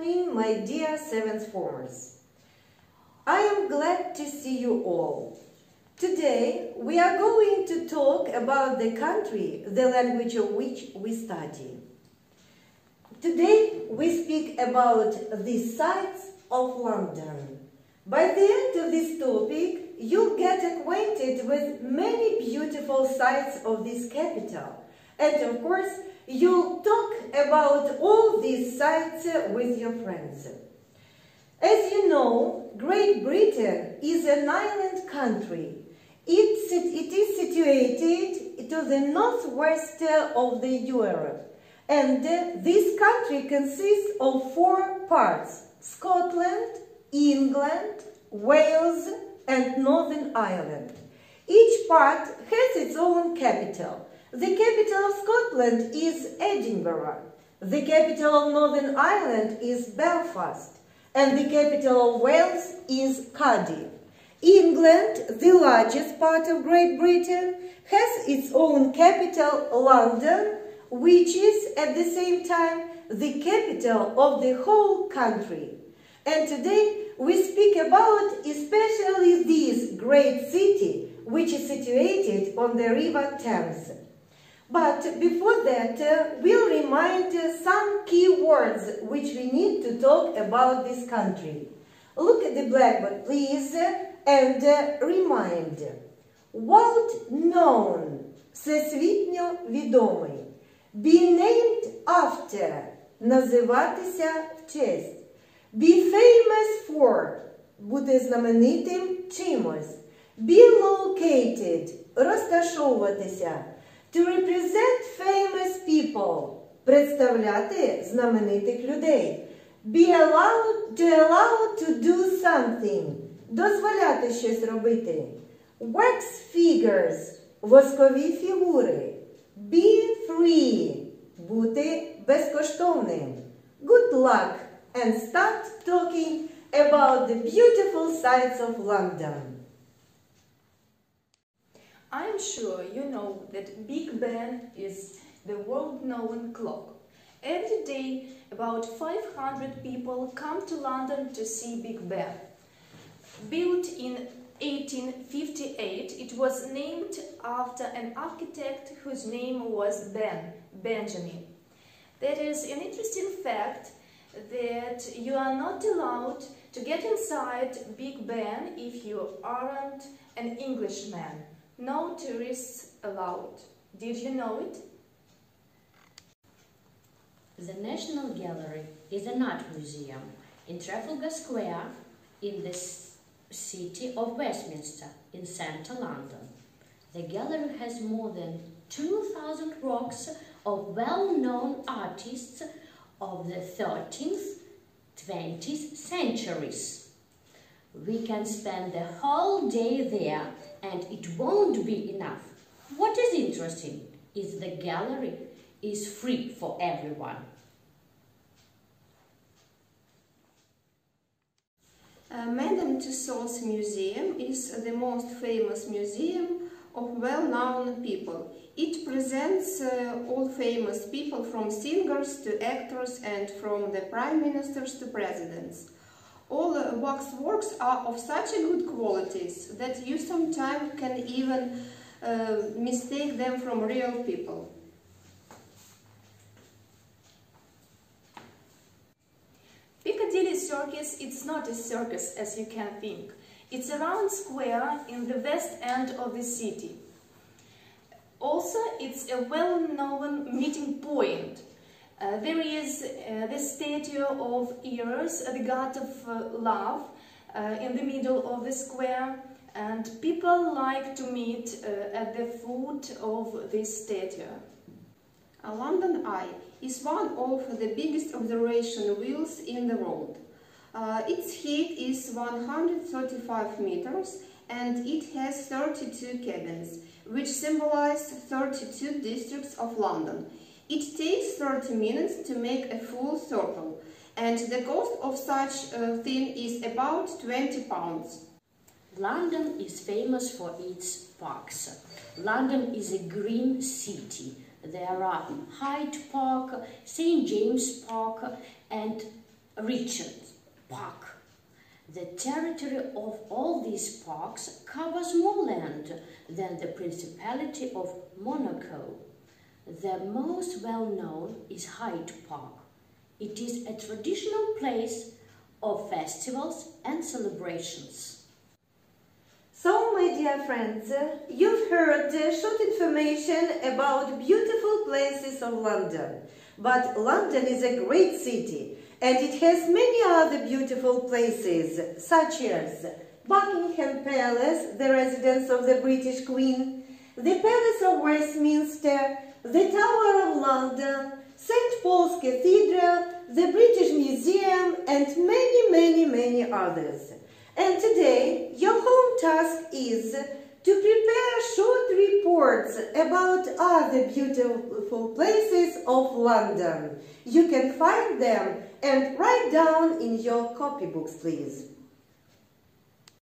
morning, my dear 7th formers. I am glad to see you all. Today we are going to talk about the country, the language of which we study. Today we speak about the sights of London. By the end of this topic, you'll get acquainted with many beautiful sights of this capital. And of course, you'll talk about all these sights with your friends. As you know, Great Britain is an island country. It is situated to the northwest of the Europe. And this country consists of 4 parts: Scotland, England, Wales and Northern Ireland. Each part has its own capital. The capital of Scotland is Edinburgh. The capital of Northern Ireland is Belfast. And the capital of Wales is Cardiff. England, the largest part of Great Britain, has its own capital, London, which is at the same time the capital of the whole country. And today we speak about especially this great city, which is situated on the River Thames. But before that, we'll remind some key words which we need to talk about this country. Look at the blackboard, please, and remind. World known, всесвітньо відомий. Be named after, називатися в честь. Be famous for, бути знаменитим чимось. Be located, розташовуватися. To represent famous people, представляти знаменитих людей. Be allowed to do something, дозволяти щось робити. Wax figures, воскові фігури. Be free, бути безкоштовним. Good luck and start talking about the beautiful sights of London. I'm sure you know that Big Ben is the world-known clock. Every day, about 500 people come to London to see Big Ben. Built in 1858, it was named after an architect whose name was Benjamin. There is an interesting fact that you are not allowed to get inside Big Ben if you aren't an Englishman. No tourists allowed. Did you know it? The National Gallery is an art museum in Trafalgar Square in the city of Westminster in central London. The gallery has more than 2,000 works of well-known artists of the 13th, 20th centuries. We can spend the whole day there and it won't be enough. What is interesting is the gallery is free for everyone. Madame Tussaud's museum is the most famous museum of well-known people. It presents all famous people, from singers to actors and from the prime ministers to presidents. All wax works are of such a good qualities that you sometimes can even mistake them from real people. Piccadilly Circus, it's not a circus as you can think. It's a round square in the west end of the city. Also, it's a well-known meeting point. There is the statue of Eros, the god of love, in the middle of the square, and people like to meet at the foot of this statue. London Eye is one of the biggest observation wheels in the world. Its height is 135 meters and it has 32 cabins, which symbolize 32 districts of London. It takes 30 minutes to make a full circle, and the cost of such a thing is about 20 pounds. London is famous for its parks. London is a green city. There are Hyde Park, St. James Park and Richard Park. The territory of all these parks covers more land than the Principality of Monaco. The most well-known is Hyde Park. It is a traditional place of festivals and celebrations. So, my dear friends, you've heard short information about beautiful places of London. But London is a great city, and it has many other beautiful places, such as Buckingham Palace, the residence of the British Queen, the Palace of Westminster, the Tower of London, St. Paul's Cathedral, the British Museum, and many others. And today, your home task is to prepare short reports about other beautiful places of London. You can find them and write down in your copybooks, please.